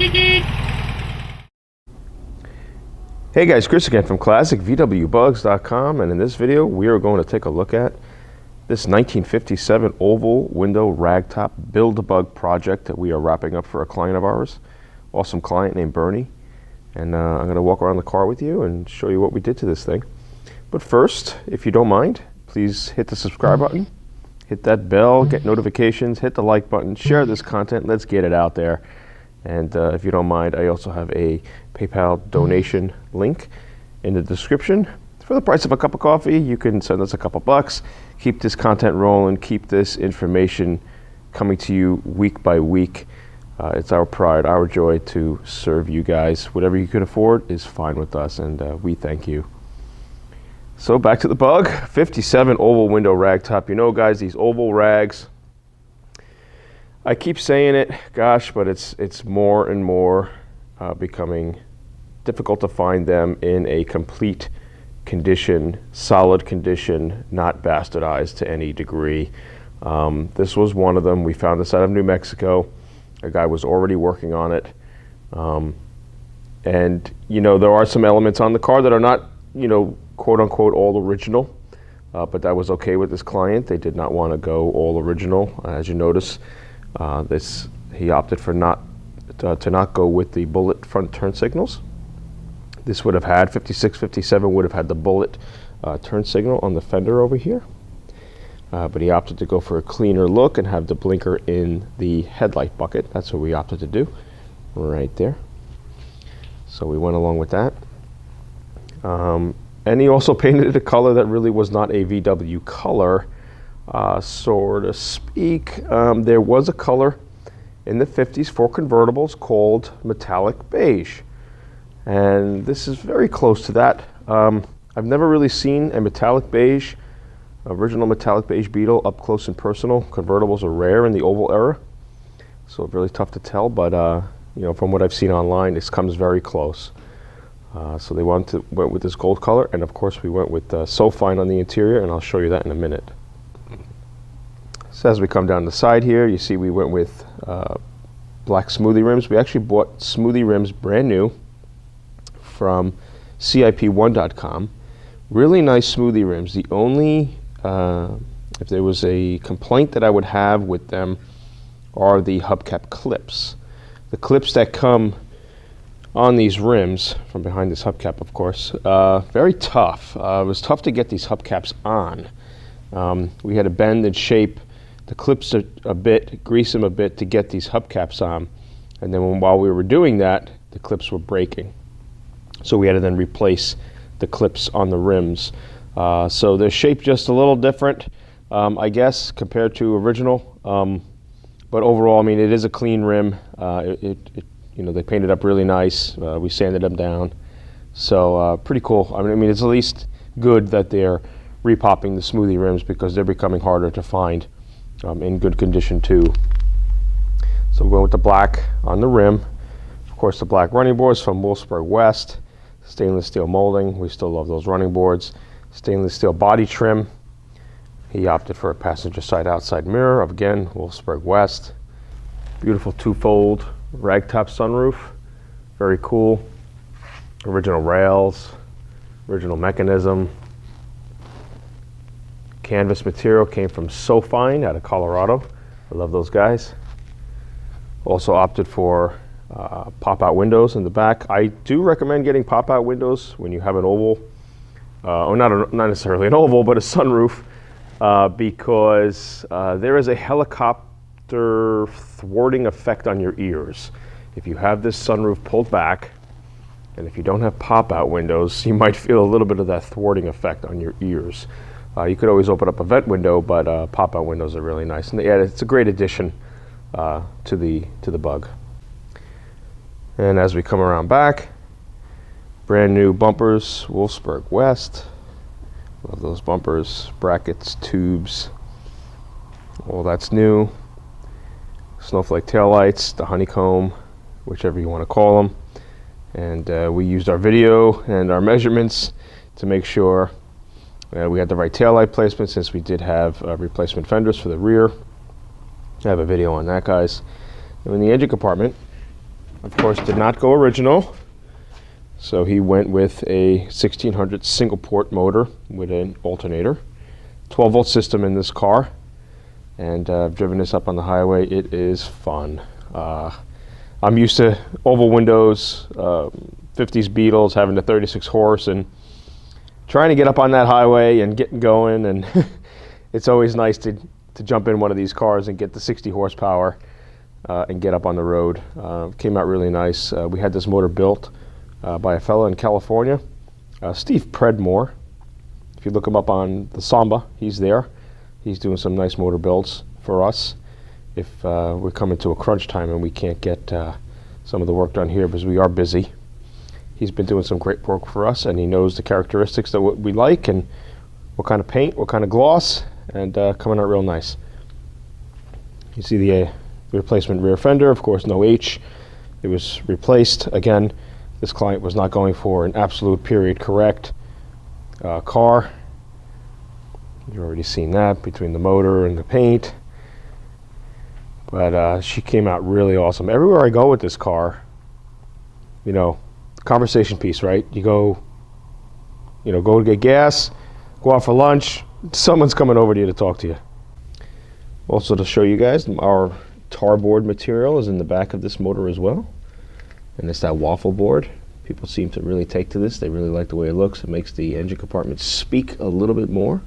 Hey guys, Chris again from ClassicVWBugs.com, and in this video we are going to take a look at this 1957 oval window ragtop build-a-bug project that we are wrapping up for a client of ours. Awesome client named Bernie. And I'm going to walk around the car with you and show you what we did to this thing. But first, if you don't mind, please hit the subscribe button, hit that bell, get notifications, hit the like button, share this content, let's get it out there. And if you don't mind, I also have a PayPal donation link in the description. For the price of a cup of coffee, you can send us a couple bucks, keep this content rolling, keep this information coming to you week by week. It's our pride, our joy to serve you guys. Whatever you can afford is fine with us, and we thank you. So back to the bug, 57 oval window ragtop. You know, guys, these oval rags, I keep saying it, gosh, but it's more and more becoming difficult to find them in a complete condition, solid condition, not bastardized to any degree. This was one of them. We found this out of New Mexico. A guy was already working on it. And, you know, there are some elements on the car that are not, you know, quote unquote all original, but that was okay with this client. They did not want to go all original. As you notice, he opted for not go with the bullet front turn signals. This would have had 56, 57 would have had the bullet turn signal on the fender over here, but he opted to go for a cleaner look and have the blinker in the headlight bucket. That's what we opted to do, right there. So we went along with that, and he also painted it a color that really was not a VW color. So to speak. There was a color in the 50s for convertibles called metallic beige, and this is very close to that. I've never really seen a metallic beige, original metallic beige Beetle up close and personal. Convertibles are rare in the oval era, so really tough to tell, but you know, from what I've seen online, this comes very close. So they went with this gold color, and of course we went with So Fine on the interior, and I'll show you that in a minute. So as we come down the side here, you see we went with black smoothie rims. We actually bought smoothie rims brand new from CIP1.com. Really nice smoothie rims. The only, if there was a complaint that I would have with them, are the hubcap clips. The clips that come on these rims, from behind this hubcap of course, very tough. It was tough to get these hubcaps on. We had to bend and shape the clips a bit, grease them a bit to get these hubcaps on, and then while we were doing that, the clips were breaking. So we had to then replace the clips on the rims. So they're shaped just a little different, I guess, compared to original. But overall, I mean, it is a clean rim. You know, they painted up really nice. We sanded them down. So pretty cool. I mean, it's at least good that they're repopping the smoothie rims, because they're becoming harder to find in good condition too. So we're going with the black on the rim. Of course, the black running boards from Wolfsburg West. Stainless steel molding. We still love those running boards. Stainless steel body trim. He opted for a passenger side outside mirror. Again, Wolfsburg West. Beautiful two-fold ragtop sunroof. Very cool. Original rails. Original mechanism. Canvas material came from So Fine out of Colorado. I love those guys. Also opted for pop-out windows in the back. I do recommend getting pop-out windows when you have an oval, or not necessarily an oval, but a sunroof, because there is a helicopter thwarting effect on your ears. If you have this sunroof pulled back, and if you don't have pop-out windows, you might feel a little bit of that thwarting effect on your ears. You could always open up a vent window, but pop-out windows are really nice, and yeah, it's a great addition to the bug. And as we come around back, brand new bumpers, Wolfsburg West. Love those bumpers, brackets, tubes, all that's new. Snowflake taillights, the honeycomb, whichever you want to call them. And we used our video and our measurements to make sure we had the right taillight placement, since we did have replacement fenders for the rear. I have a video on that, guys. And in the engine compartment, of course, did not go original. So he went with a 1600 single port motor with an alternator. 12-volt system in this car. And I've driven this up on the highway. It is fun. I'm used to oval windows, 50s Beetles, having the 36 horse, and trying to get up on that highway and getting going. And it's always nice to jump in one of these cars and get the 60 horsepower and get up on the road. Came out really nice. We had this motor built by a fellow in California, Steve Predmore. If you look him up on the Samba, he's there. He's doing some nice motor builds for us if we're coming to a crunch time and we can't get some of the work done here because we are busy. He's been doing some great work for us, and he knows the characteristics that we like and what kind of paint, what kind of gloss, and coming out real nice. You see the replacement rear fender, of course, no H. It was replaced. Again, this client was not going for an absolute period correct car. You've already seen that between the motor and the paint. But she came out really awesome. Everywhere I go with this car, you know, conversation piece, right? You go to get gas, go out for lunch, someone's coming over to you to talk to you. Also, to show you guys, our tar board material is in the back of this motor as well. And it's that waffle board. People seem to really take to this. They really like the way it looks. It makes the engine compartment speak a little bit more.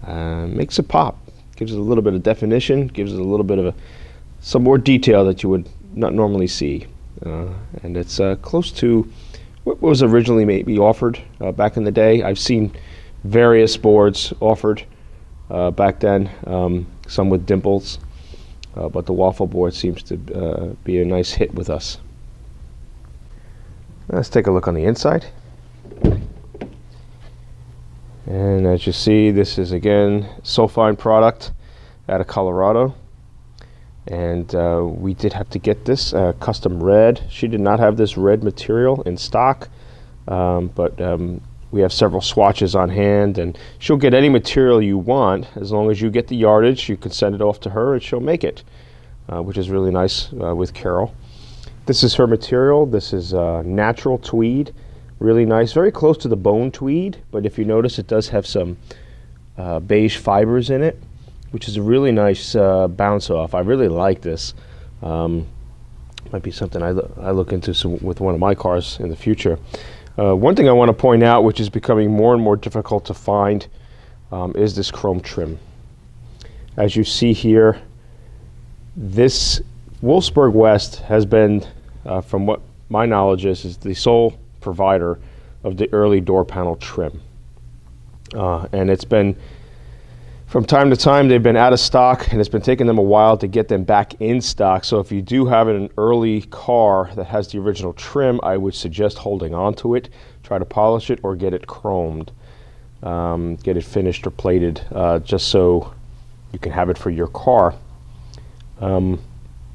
Makes it pop. Gives it a little bit of definition. Gives it a little bit of some more detail that you would not normally see. And it's close to what was originally maybe offered back in the day. I've seen various boards offered back then, some with dimples, but the waffle board seems to be a nice hit with us. Let's take a look on the inside. And as you see, this is again Sulfine product out of Colorado. And we did have to get this custom red. She did not have this red material in stock, but we have several swatches on hand, and she'll get any material you want. As long as you get the yardage, you can send it off to her and she'll make it, which is really nice with Carol. This is her material. This is natural tweed, really nice, very close to the bone tweed, but if you notice, it does have some beige fibers in it, which is a really nice bounce off. I really like this. Might be something I look into with one of my cars in the future. One thing I want to point out, which is becoming more and more difficult to find, is this chrome trim. As you see here, this Wolfsburg West has been, from what my knowledge is the sole provider of the early door panel trim. And it's been, from time to time, they've been out of stock, and it's been taking them a while to get them back in stock. So if you do have an early car that has the original trim, I would suggest holding on to it, try to polish it, or get it chromed, get it finished or plated, just so you can have it for your car.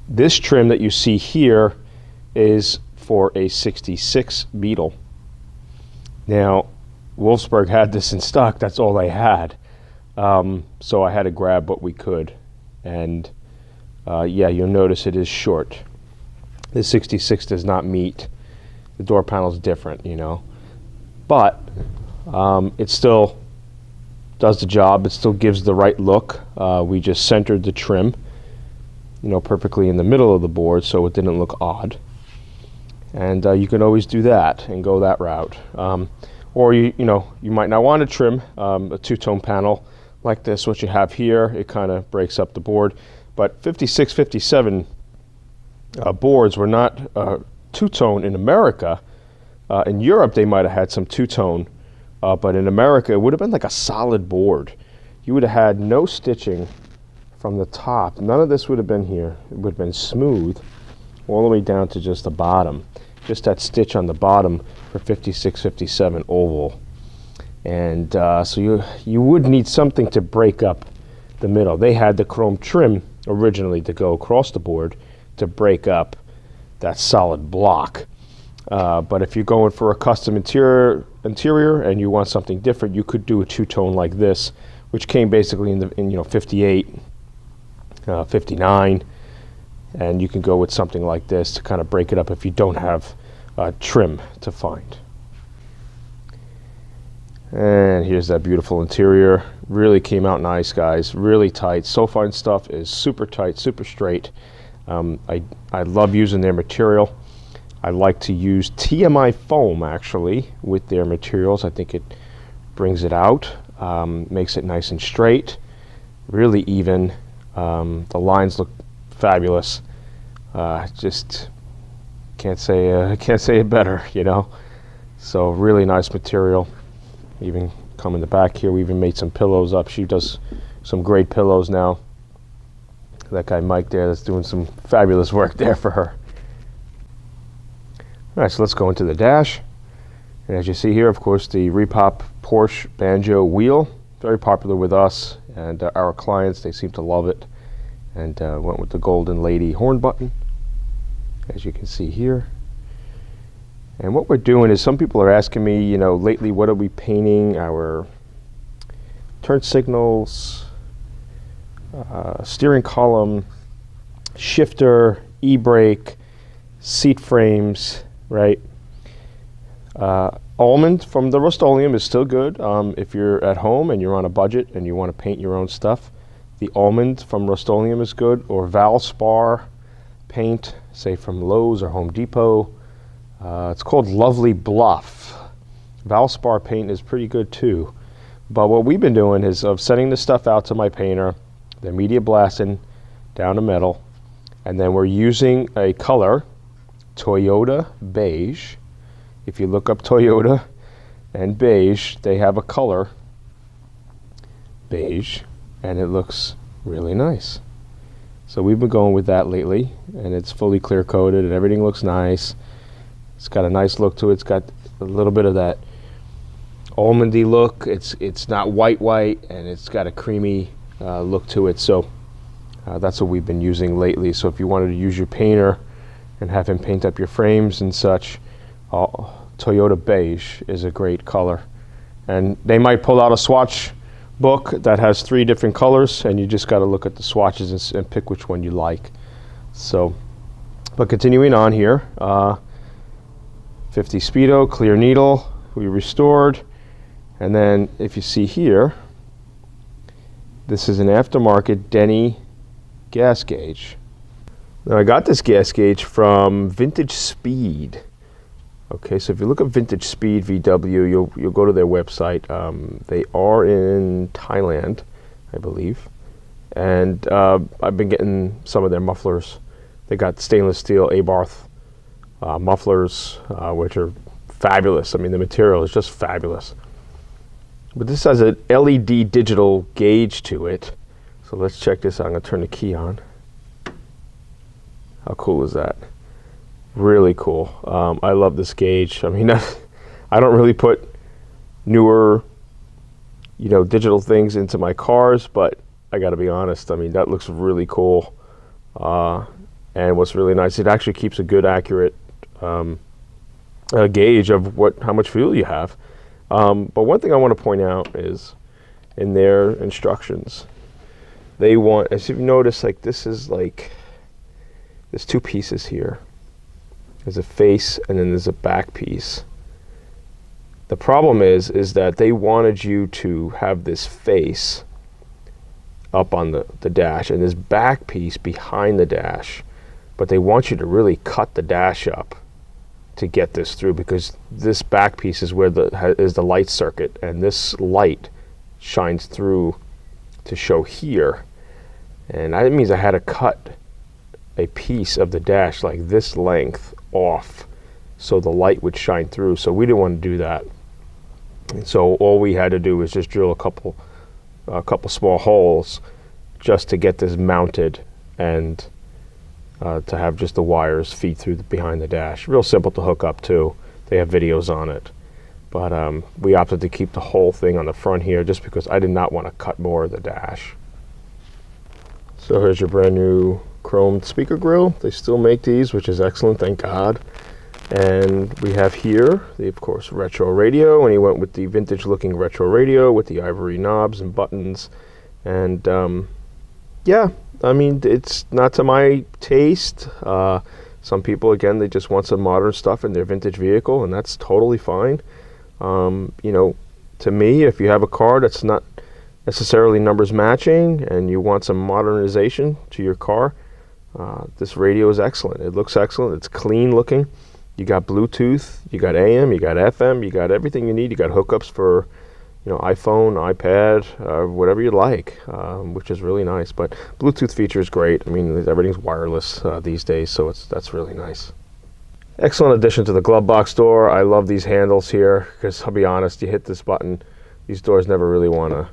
This trim that you see here is for a 66 Beetle. Now, Wolfsburg had this in stock. That's all they had. So I had to grab what we could. And yeah, you'll notice it is short. The 66 does not meet. The door panel is different, you know. But it still does the job. It still gives the right look. We just centered the trim, you know, perfectly in the middle of the board so it didn't look odd. And you can always do that and go that route. Or you might not want to trim a two-tone panel like this, what you have here. It kind of breaks up the board. But 56, 57 boards were not two-tone in America. In Europe, they might have had some two-tone, but in America, it would have been like a solid board. You would have had no stitching from the top. None of this would have been here. It would have been smooth all the way down to just the bottom. Just that stitch on the bottom for 56, 57 oval. And so you would need something to break up the middle. They had the chrome trim originally to go across the board to break up that solid block. But if you're going for a custom interior and you want something different, you could do a two-tone like this, which came basically in 58, 59, And you can go with something like this to kind of break it up if you don't have trim to find. And here's that beautiful interior. Really came out nice, guys. Really tight. SoFine stuff is super tight, super straight. I love using their material. I like to use TMI foam actually with their materials. I think it brings it out, makes it nice and straight, really even. The lines look fabulous. Just can't say it better, you know. So really nice material. Even come in the back here, we even made some pillows up. She does some great pillows now. That guy Mike there, that's doing some fabulous work there for her. All right, so let's go into the dash. And as you see here, of course, the Repop Porsche Banjo wheel, very popular with us and our clients. They seem to love it. And went with the Golden Lady horn button, as you can see here. And what we're doing is, some people are asking me, you know, lately, what are we painting? Our turn signals, steering column, shifter, e-brake, seat frames, right? Almond from the Rust-Oleum is still good. If you're at home and you're on a budget and you want to paint your own stuff, the Almond from Rust-Oleum is good, or Valspar paint, say from Lowe's or Home Depot. It's called Lovely Bluff. Valspar paint is pretty good too. But what we've been doing is of sending this stuff out to my painter, then media blasting down to metal, and then we're using a color, Toyota Beige. If you look up Toyota and beige, they have a color, beige, and it looks really nice. So we've been going with that lately, and it's fully clear coated and everything looks nice. It's got a nice look to it. It's got a little bit of that almondy look. It's not white, and it's got a creamy look to it. So that's what we've been using lately. So if you wanted to use your painter and have him paint up your frames and such, Toyota Beige is a great color. And they might pull out a swatch book that has 3 different colors, and you just got to look at the swatches and pick which one you like. So, but continuing on here, 50 Speedo, clear needle, we restored. And then if you see here, this is an aftermarket Denny gas gauge. Now I got this gas gauge from Vintage Speed. Okay, so if you look at Vintage Speed VW, you'll go to their website. They are in Thailand, I believe. And I've been getting some of their mufflers. They got stainless steel Abarth mufflers, which are fabulous. I mean, the material is just fabulous. But this has an LED digital gauge to it. So let's check this out. I'm going to turn the key on. How cool is that? Really cool. I love this gauge. I mean, I don't really put newer, you know, digital things into my cars, but I got to be honest. I mean, that looks really cool. And what's really nice, it actually keeps a good, accurate gauge of how much fuel you have. But one thing I want to point out is in their instructions, they want, as you've noticed, like this is like, there's 2 pieces here. There's a face and then there's a back piece. The problem is that they wanted you to have this face up on the dash and this back piece behind the dash, but they want you to really cut the dash up to get this through, because this back piece is where is the light circuit, and this light shines through to show here, and that means I had to cut a piece of the dash like this length off so the light would shine through. So we didn't want to do that, and so all we had to do was just drill a couple small holes just to get this mounted, and to have just the wires feed through behind the dash. Real simple to hook up too. They have videos on it, but we opted to keep the whole thing on the front here just because I did not want to cut more of the dash. So here's your brand new chromed speaker grill. They still make these, which is excellent, thank God. And we have here the, of course, retro radio, and he went with the vintage looking retro radio with the ivory knobs and buttons. And yeah, I mean, it's not to my taste. Some people, again, they just want some modern stuff in their vintage vehicle, and that's totally fine. You know, to me, if you have a car that's not necessarily numbers matching and you want some modernization to your car, this radio is excellent. It looks excellent. It's clean looking. You got Bluetooth, you got AM, you got FM, you got everything you need. You got hookups for, you know, iPhone, iPad, whatever you like, which is really nice. But Bluetooth feature is great. I mean, everything's wireless these days, so that's really nice. Excellent addition to the glove box door. I love these handles here because I'll be honest, you hit this button, these doors never really want to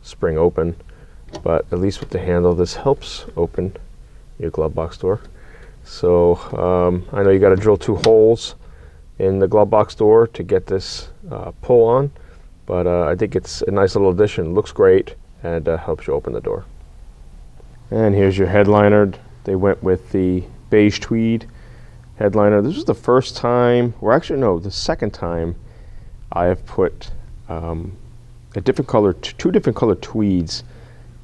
spring open, but at least with the handle, this helps open your glove box door. So I know you got to drill 2 holes in the glove box door to get this pull on, but I think it's a nice little addition. Looks great and helps you open the door. And here's your headliner. They went with the beige tweed headliner. This was the first time, or actually no, the second time I have put a different color, 2 different color tweeds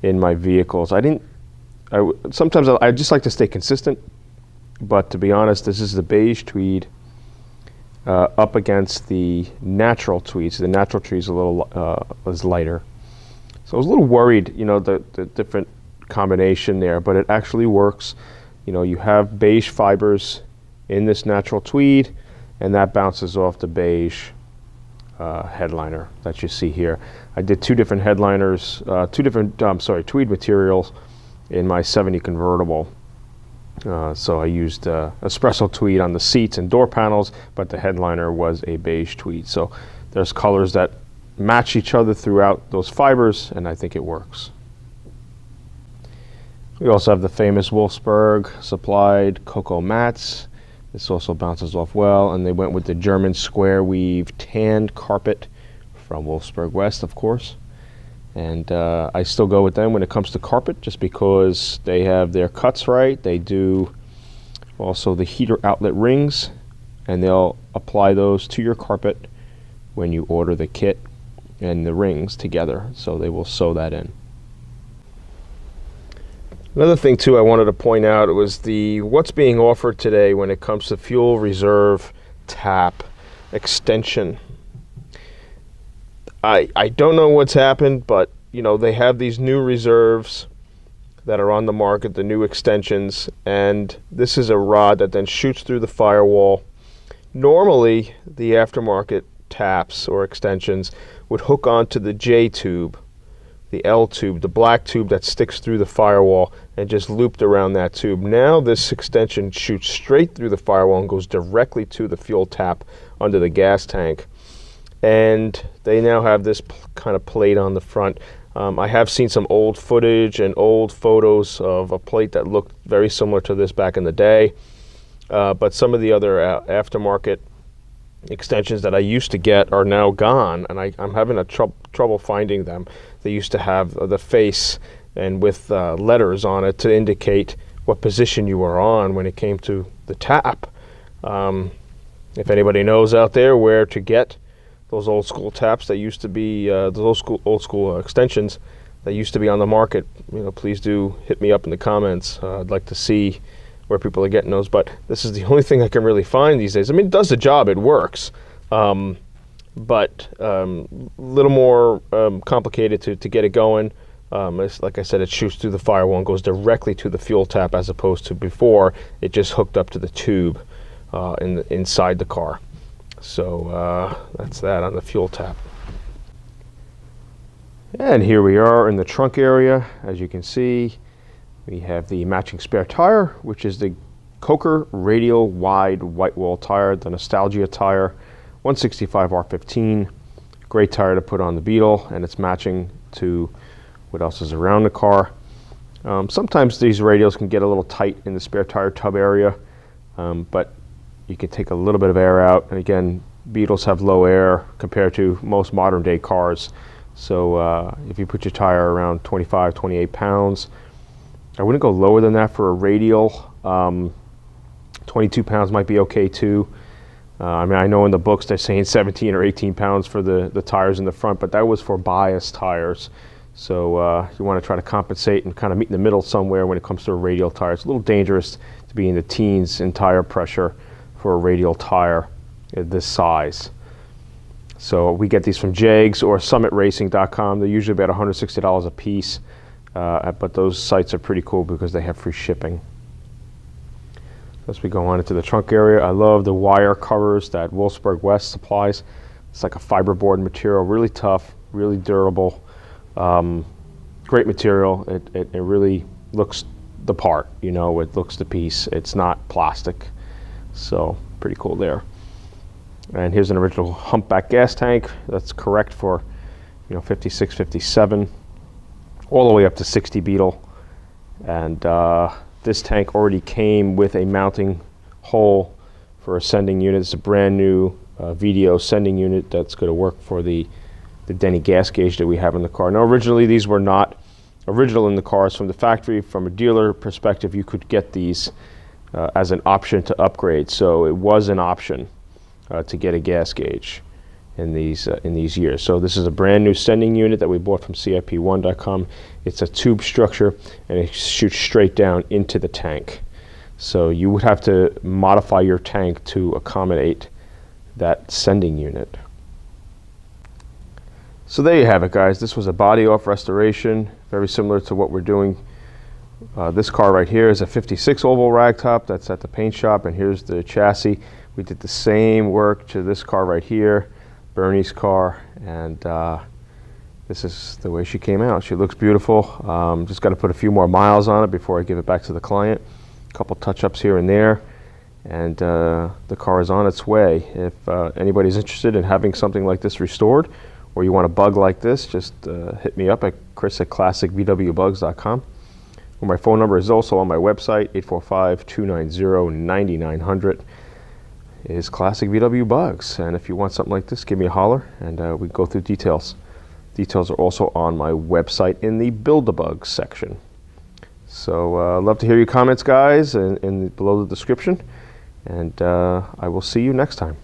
in my vehicles. Sometimes I just like to stay consistent, but to be honest, this is the beige tweed up against the natural tweed. So the natural tweed is a little is lighter. So I was a little worried, you know, the different combination there, but it actually works. You know, you have beige fibers in this natural tweed, and that bounces off the beige headliner that you see here. I did 2 different headliners, 2 different tweed materials in my 70 convertible. So I used espresso tweed on the seats and door panels, but the headliner was a beige tweed. So there's colors that match each other throughout those fibers, and I think it works. We also have the famous Wolfsburg supplied cocoa mats. This also bounces off well, and they went with the German square weave tanned carpet from Wolfsburg West, of course. And I still go with them when it comes to carpet, just because they have their cuts right. They do also the heater outlet rings, and they'll apply those to your carpet when you order the kit and the rings together. So they will sew that in. Another thing too I wanted to point out was what's being offered today when it comes to fuel reserve tap extension. I don't know what's happened, but you know, they have these new reserves that are on the market, the new extensions, and this is a rod that then shoots through the firewall. Normally, the aftermarket taps or extensions would hook onto the J tube, the L tube, the black tube that sticks through the firewall, and just looped around that tube. Now this extension shoots straight through the firewall and goes directly to the fuel tap under the gas tank. And they now have this kind of plate on the front. I have seen some old footage and old photos of a plate that looked very similar to this back in the day. But some of the other aftermarket extensions that I used to get are now gone, and I'm having trouble finding them. They used to have the face and with letters on it to indicate what position you were on when it came to the tap. If anybody knows out there where to get those old school taps that used to be those old school extensions that used to be on the market, you know, please do hit me up in the comments. I'd like to see where people are getting those, but this is the only thing I can really find these days. I mean, it does the job, it works, but a little more complicated to get it going. Like I said, it shoots through the firewall and goes directly to the fuel tap, as opposed to before it just hooked up to the tube inside the car. So that's that on the fuel tap. And here we are in the trunk area. As you can see, we have the matching spare tire, which is the Coker radial wide white wall tire, the Nostalgia tire, 165 R15. Great tire to put on the Beetle, and it's matching to what else is around the car. Sometimes these radials can get a little tight in the spare tire tub area, but you can take a little bit of air out. And again, Beetles have low air compared to most modern day cars. So if you put your tire around 25, 28 pounds, I wouldn't go lower than that for a radial. 22 pounds might be okay too. I mean, I know in the books they're saying 17 or 18 pounds for the tires in the front, but that was for bias tires. So you want to try to compensate and kind of meet in the middle somewhere when it comes to a radial tire. It's a little dangerous to be in the teens in tire pressure for a radial tire this size. So we get these from JEGS or summitracing.com. They're usually about $160 a piece, but those sites are pretty cool because they have free shipping. As we go on into the trunk area, I love the wire covers that Wolfsburg West supplies. It's like a fiberboard material, really tough, really durable, great material. It really looks the part, you know, it looks the piece. It's not plastic, so pretty cool there. And here's an original humpback gas tank that's correct for, you know, 56, 57, all the way up to 60 Beetle. And this tank already came with a mounting hole for a sending unit. It's a brand new VDO sending unit that's going to work for the Denny gas gauge that we have in the car. Now, originally these were not original in the cars from the factory. From a dealer perspective, you could get these as an option to upgrade. So it was an option to get a gas gauge in these years. So this is a brand new sending unit that we bought from CIP1.com. It's a tube structure and it shoots straight down into the tank. So you would have to modify your tank to accommodate that sending unit. So there you have it, guys. This was a body off restoration, very similar to what we're doing. This car right here is a 56 oval ragtop that's at the paint shop, and here's the chassis. We did the same work to this car right here, Bernie's car, and this is the way she came out. She looks beautiful. Just got to put a few more miles on it before I give it back to the client. A couple touch-ups here and there, and the car is on its way. If anybody's interested in having something like this restored, or you want a bug like this, just hit me up at chris@classicvwbugs.com. Or my phone number is also on my website, 845-290-9900. Is Classic VW Bugs, and if you want something like this, give me a holler, and we go through details. Details are also on my website in the Build-A-Bugs section. So love to hear your comments, guys, below the description, and I will see you next time.